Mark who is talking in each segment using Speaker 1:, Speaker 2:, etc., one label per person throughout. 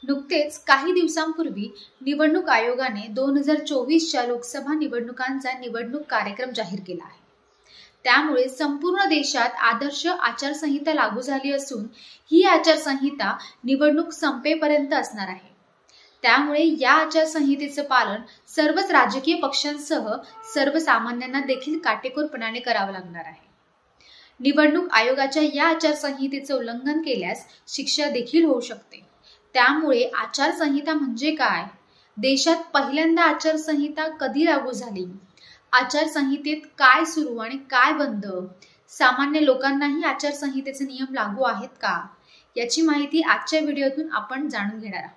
Speaker 1: नुकतेच काही दिवसांपूर्वी निवडणूक आयोगाने 2024च्या लोकसभा निवडणुकांचा निवडणूक कार्यक्रम जाहीर केला आहे। त्यामुळे संपूर्ण देशात आदर्श आचारसंहिता लागू झाली असून ही आचारसंहिता निवडणूक संपेपर्यंत असणार आहे। त्यामुळे या आचारसंहितेचे पालन सर्वच राजकीय पक्षांसह सर्वसामान्यांना देखील काटेकोरपणाने करावे लागणार आहे। निवडणूक आयोगाच्या या आचारसंहितेचे उल्लंघन केल्यास शिक्षा देखील होऊ शकते। त्यामुळे आचारसंहिता म्हणजे काय? देशात पहिल्यांदा आचारसंहिता कधी लागू झाली? आचारसंहितेत काय सुरू आणि काय बंद? सामान्य लोकांनाही आचारसंहितेचे नियम लागू आहेत का? याची माहिती आजच्या व्हिडिओतून आपण जाणून घेणार आहोत।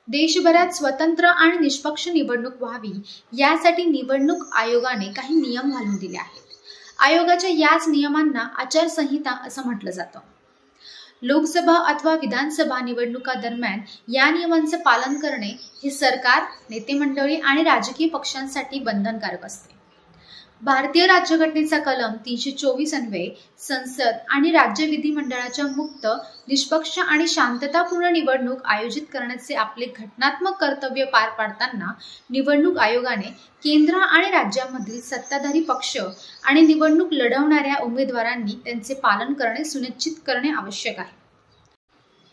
Speaker 1: देशभरात स्वतंत्र आणि निष्पक्ष निवडणूक व्हावी यासाठी निवडणूक आयोगाने काही नियम घालून दिले आहेत। आयोगाच्या याच नियमांना आचारसंहिता असं म्हटलं जातं। लोकसभा अथवा विधानसभा निवडणुका दरम्यान या नियमांचे पालन करणे हे सरकार, नेते मंडळी आणि राजकीय पक्षांसाठी बंधनकारक असते। भारतीय राज्यघटनेचा कलम 324 अन्वये संसद आणि राज्य विधिमंडळाच्या मुक्त, निष्पक्ष आणि शांततापूर्ण निवडणूक आयोजित करण्याचे आपले घटनात्मक कर्तव्य पार पाडताना निवडणूक आयोगाने केंद्र आणि राज्यामधील सत्ताधारी पक्ष आणि निवडणूक लढवणाऱ्या उमेदवारांनी त्यांचे पालन करणे सुनिश्चित करणे आवश्यक आहे।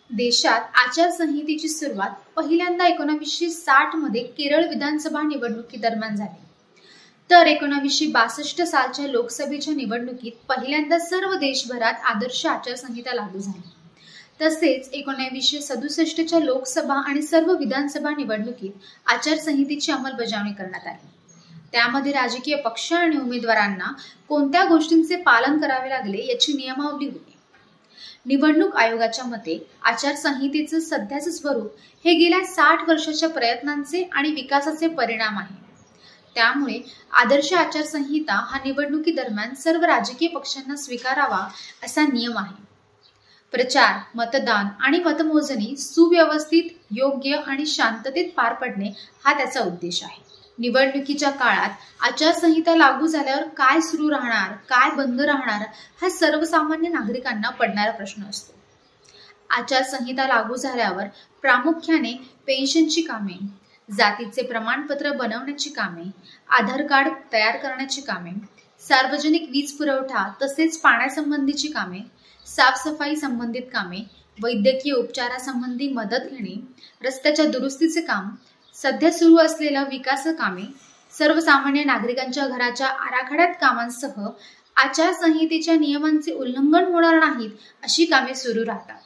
Speaker 1: देशात आचारसंहितेची सुरुवात पहिल्यांदा 1960 मध्ये केरळ विधानसभा निवडणुकीदरम्यान झाली। तर 1962 सालच्या लोकसभेच्या निवडणुकीत पहिल्यांदा सर्व देशभरात आदर्श आचारसंहिता लागू झाली। तसेच 1967च्या लोकसभा आणि सर्व विधानसभा निवडणुकीत आचारसंहितेची अंमलबजावणी करण्यात आली। त्यामध्ये राजकीय पक्ष आणि उमेदवारांना कोणत्या गोष्टींचे पालन करावे लागले याची नियमावली होती। निवडणूक आयोगाच्या मते आचारसंहितेचे सध्याचे स्वरूप हे गेल्या 60 वर्षाच्या प्रयत्नांचे आणि विकासाचे परिणाम आहे। त्यामुळे आदर्श आचारसंहिता हा निवडणुकीदरम्यान सर्व राजकीय पक्षांना स्वीकारावा असा नियम आहे। प्रचार, मतदान आणि मतमोजणी सुव्यवस्थित, योग्य आणि शांततेत पार पडणे हा त्याचा उद्देश आहे। निवडणुकीच्या काळात आचारसंहिता लागू झाल्यावर काय सुरू राहणार, काय बंद राहणार हा सर्वसामान्य नागरिकांना पडणारा प्रश्न असतो। आचारसंहिता लागू झाल्यावर प्रामुख्याने पेन्शनची कामे, जातीचे प्रमाणपत्र बनवण्याची कामे, आधार कार्ड तयार करण्याची कामे, सार्वजनिक वीज पुरवठा तसेच पाण्यासंबंधीची कामे, साफसफाई संबंधित कामे, वैद्यकीय उपचारासंबंधी मदत घेणे, रस्त्याच्या दुरुस्तीचे काम, सध्या सुरू असलेल्या विकास कामे, सर्वसामान्य नागरिकांच्या घराच्या आराखड्यात कामांसह आचारसंहितेच्या नियमांचे उल्लंघन होणार नाहीत अशी कामे सुरू राहतात।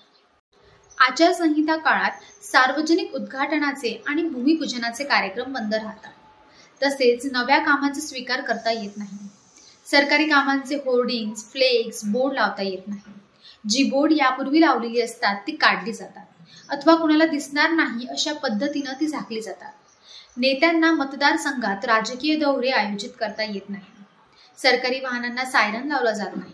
Speaker 1: आचारसंहिता काळात सार्वजनिक उद्घाटनाचे आणि भूमिपूजनाचे कार्यक्रम बंद राहतात। तसेच नव्या कामांचा स्वीकार करता येत नाही। सरकारी कामांचे होर्डिंग्स, फ्लेक्स, बोर्ड लावता येत नाही। जी बोर्ड यापूर्वी लावलेली असतात ती काढली जातात अथवा कुणाला दिसणार नाही अशा पद्धतीने ती झाकली जातात। नेत्यांना मतदारसंघात राजकीय दौरे आयोजित करता येत नाही। सरकारी वाहनांना सायरन लावला जात नाही।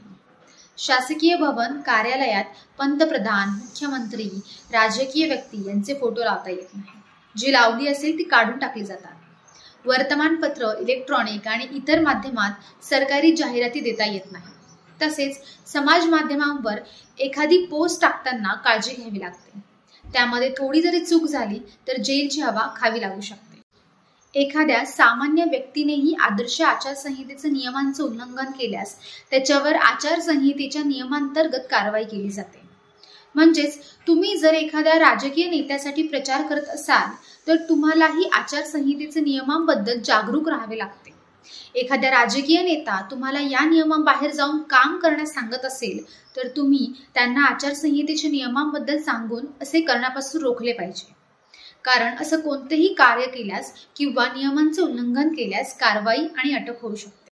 Speaker 1: शासकीय भवन, कार्यालयात पंतप्रधान, मुख्यमंत्री, राजकीय व्यक्ती यांचे फोटो लावता येत नाही। जी लावली असेल ती काढून टाकली जातात। वर्तमानपत्र, इलेक्ट्रॉनिक आणि इतर माध्यमात सरकारी जाहिराती देता येत नाही। तसेच समाज माध्यमांवर एखादी पोस्ट टाकताना काळजी घ्यावी लागते। त्यामध्ये थोडी जरी चूक झाली तर जेलची हवा खावी लागू शकते। एखाद्या सामान्य व्यक्तीनेही आदर्श आचारसंहितेच्या नियमांचे उल्लंघन केल्यास त्याच्यावर आचारसंहितेच्या नियमांतर्गत कारवाई केली जाते। म्हणजेच तुम्ही जर एखाद्या राजकीय नेत्यासाठी प्रचार करत असाल तर तुम्हालाही आचारसंहितेच्या नियमांबद्दल जागरूक राहावे लागते। एखाद्या राजकीय नेता तुम्हाला या नियमांबाहेर जाऊन काम करण्यास सांगत असेल तर तुम्ही त्यांना आचारसंहितेच्या नियमांबद्दल सांगून असे करण्यापासून रोखले पाहिजे। कारण असं कोणतेही कार्य केल्यास किंवा नियमांचे उल्लंघन केल्यास कारवाई आणि अटक होऊ शकते।